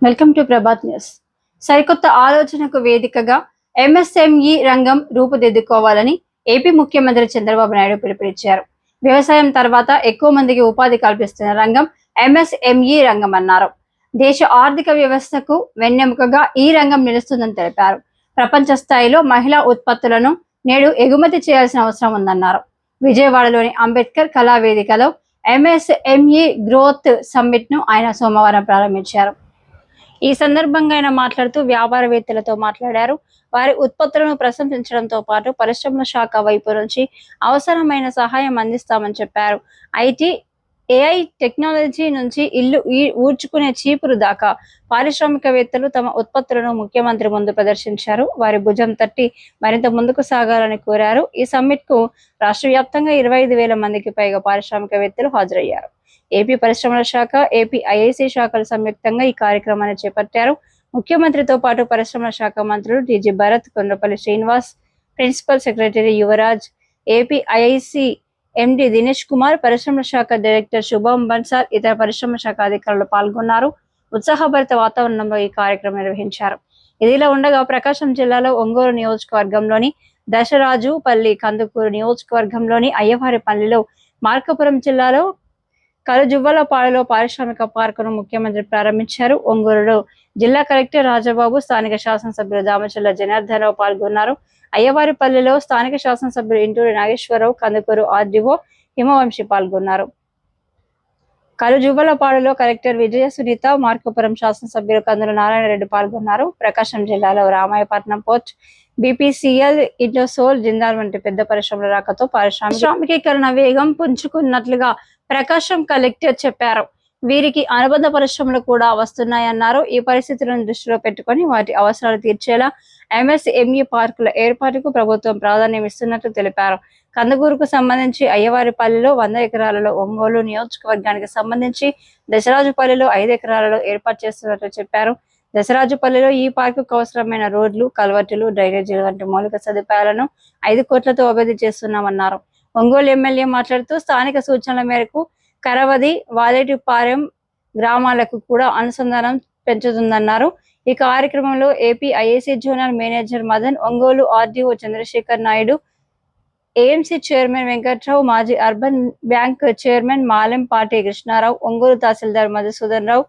Welcome to Prabhat news. సరికొత్త ఆలోచనకు వేదికగా ఎంఎస్ఎంఈ రంగం రూపుదిద్దుకోవాలని ఏపీ ముఖ్యమంత్రి చంద్రబాబు నాయుడు పిలుపునిచ్చారు. వ్యవసాయం తర్వాత ఎక్కువ మందికి ఉపాధి కల్పిస్తున్న రంగం ఎంఎస్ఎంఈ రంగం అన్నారు. దేశ ఆర్థిక వ్యవస్థకు వెన్నెముకగా ఈ రంగం నిలుస్తుందని తెలిపారు. ప్రపంచ స్థాయిలో మహిళా ఉత్పత్తులను నేడు ఎగుమతి చేయాల్సిన అవసరం ఉందన్నారు. విజయవాడలోని అంబేద్కర్ కళా వేదికలో ఎంఎస్ఎంఈ గ్రోత్ సమ్మిట్ ను ఆయన సోమవారం ప్రారంభించారు. ఈ సందర్భంగా ఆయన మాట్లాడుతూ వ్యాపారవేత్తలతో మాట్లాడారు. వారి ఉత్పత్తులను ప్రశంసించడంతో పాటు పరిశ్రమల శాఖ వైపు నుంచి అవసరమైన సహాయం అందిస్తామని చెప్పారు. ఐటీ, ఏఐ టెక్నాలజీ నుంచి ఇల్లు ఊడ్చుకునే చీపురు దాకా పారిశ్రామికవేత్తలు తమ ఉత్పత్తులను ముఖ్యమంత్రి ముందు ప్రదర్శించారు. వారి భుజం తట్టి మరింత ముందుకు సాగాలని కోరారు. ఈ సమ్మిట్ కు రాష్ట్ర వ్యాప్తంగా 25,000 మందికి పైగా పారిశ్రామికవేత్తలు హాజరయ్యారు. ఏపీ పరిశ్రమల శాఖ, ఏపీ ఐఐసి శాఖలు సంయుక్తంగా ఈ కార్యక్రమాన్ని చేపట్టారు. ముఖ్యమంత్రితో పాటు పరిశ్రమల శాఖ మంత్రులు TG Bharat, Kondapalli Srinivas, principal secretary Yuvaraj, AP IIC MD Dinesh Kumar, పరిశ్రమల శాఖ డైరెక్టర్ శుభం బన్సాల్, ఇతర పరిశ్రమల శాఖ అధికారులు పాల్గొన్నారు. ఉత్సాహభరిత వాతావరణంలో ఈ కార్యక్రమం నిర్వహించారు. ఇదిలా ఉండగా ప్రకాశం జిల్లాలో ఒంగోలు నియోజకవర్గంలోని దశరాజుపల్లి, కందుకూరు నియోజకవర్గంలోని అయ్యవారిపల్లిలో, మార్కాపురం జిల్లాలో కలుజువ్వలపాడులో పారిశ్రామిక పార్కును ముఖ్యమంత్రి ప్రారంభించారు. ఒంగోలులో జిల్లా కలెక్టర్ రాజబాబు, స్థానిక శాసనసభ్యులు దామచర్ల జనార్దనరావు పాల్గొన్నారు. అయ్యవారిపల్లిలో స్థానిక శాసనసభ్యులు ఇంటూరి నాగేశ్వరరావు, కందుకూరు ఆర్డీఓ హిమవంశి పాల్గొన్నారు. కలుజువ్వలపాడులో కలెక్టర్ విజయ సునీత, మార్కాపురం శాసనసభ్యులు కందుల నారాయణరెడ్డి పాల్గొన్నారు. ప్రకాశం జిల్లాలో రామాయపట్నం పోర్ట్, బీపీసీఎల్, ఇండోసోల్, జిందాల్ వంటి పెద్ద పరిశ్రమల రాకతో పారిశ్రామికీకరణ వేగం పుంజుకున్నట్లుగా ప్రకాశం కలెక్టర్ చెప్పారు. వీరికి అనుబంధ పరిశ్రమలు కూడా వస్తున్నాయన్నారు. ఈ పరిస్థితులను దృష్టిలో పెట్టుకుని వాటి అవసరాలు తీర్చేలా ఎంఎస్ఎంఈ పార్కుల ఏర్పాటుకు ప్రభుత్వం ప్రాధాన్యం ఇస్తున్నట్లు తెలిపారు. కందుకూరుకు సంబంధించి అయ్యవారిపల్లిలో 100 ఎకరాలలో, ఒంగోలు నియోజకవర్గానికి సంబంధించి దశరాజుపల్లిలో 5 ఎకరాలలో ఏర్పాటు చేస్తున్నట్లు చెప్పారు. దశరాజుపల్లిలో ఈ పార్కుకు అవసరమైన రోడ్లు, కల్వర్టులు, డ్రైనేజీలు వంటి మౌలిక సదుపాయాలను 5 కోట్లతో అభివృద్ధి చేస్తున్నామన్నారు. ఒంగోలు ఎమ్మెల్యే మాట్లాడుతూ స్థానిక సూచనల మేరకు కరవది, వాలేటిపాలెం గ్రామాలకు కూడా అనుసంధానం పెంచుతుందన్నారు. ఈ కార్యక్రమంలో AP IAC zonal manager Madan, Ongole RDO Chandrasekhar Naidu, AMC chairman Venkatrao, మాజీ urban bank chairman Malempati Krishnarao, Ongole tahsildar Madhusudan Rao,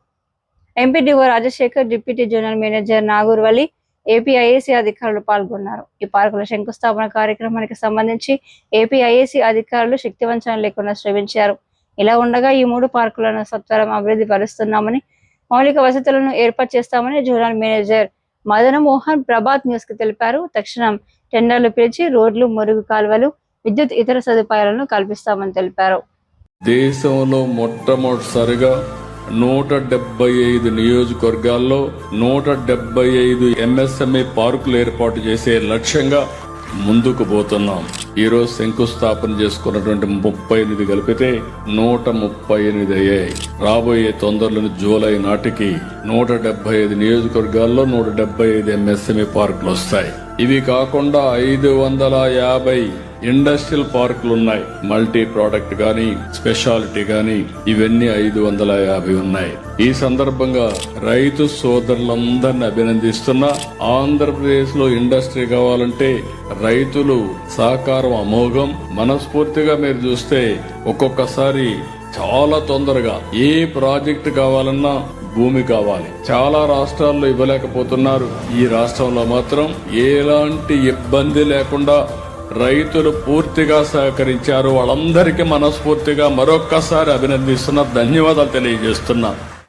MPDO Rajasekhar, deputy zonal manager Nagurvali, AP IAC అధికారులు పాల్గొన్నారు. ఈ పార్కుల శంకుస్థాపన కార్యక్రమానికి సంబంధించి ఏపీ ఐఏసీ అధికారులు శక్తివంచన లేకుండా శ్రమించారు. ఇలా ఉండగా ఈ 3 పార్కులను సత్వరం అభివృద్ధి పరుస్తున్నామని, మౌలిక వసతులను ఏర్పాటు చేస్తామని జోనల్ మేనేజర్ మదన మోహన్ ప్రభాత్ న్యూస్ కు తెలిపారు. తక్షణం టెండర్లు పిలిచి రోడ్లు, మురుగు కాలువలు, విద్యుత్, ఇతర సదుపాయాలను కల్పిస్తామని తెలిపారు. దేశంలో మొట్టమొదటిసారిగా 175 నియోజకవర్గాల్లో 175 ఎంఎస్ఎంఈ పార్కులు ఏర్పాటు చేసే లక్ష్యంగా ముందుకు పోతున్నాం. ఈరోజు శంకుస్థాపన చేసుకున్నటువంటి 38 కలిపితే 138 అయ్యాయి. రాబోయే తొందరలోని జూలై నాటికి 175 నియోజకవర్గాల్లో 175 ఎంఎస్ఎంఈ పార్కులు వస్తాయి. ఇవి కాకుండా 550 ఇండస్ట్రియల్ పార్కులు ఉన్నాయి. మల్టీ ప్రోడక్ట్ గాని, స్పెషాలిటీ గాని, ఇవన్నీ 550 ఉన్నాయి. ఈ సందర్భంగా రైతు సోదరులందరినీ అభినందిస్తున్నా. ఆంధ్రప్రదేశ్ లో ఇండస్ట్రీ కావాలంటే రైతులు సహకారం అమోఘం. మనస్ఫూర్తిగా మీరు చూస్తే ఒక్కొక్కసారి చాలా తొందరగా ఏ ప్రాజెక్ట్ కావాలన్నా భూమి కావాలి. చాలా రాష్ట్రాల్లో ఇవ్వలేకపోతున్నారు. ఈ రాష్ట్రంలో మాత్రం ఎలాంటి ఇబ్బంది లేకుండా రైతులు పూర్తిగా సహకరించారు. వాళ్ళందరికీ మనస్ఫూర్తిగా మరొక్కసారి అభినందిస్తున్నా, ధన్యవాదాలు తెలియజేస్తున్నా.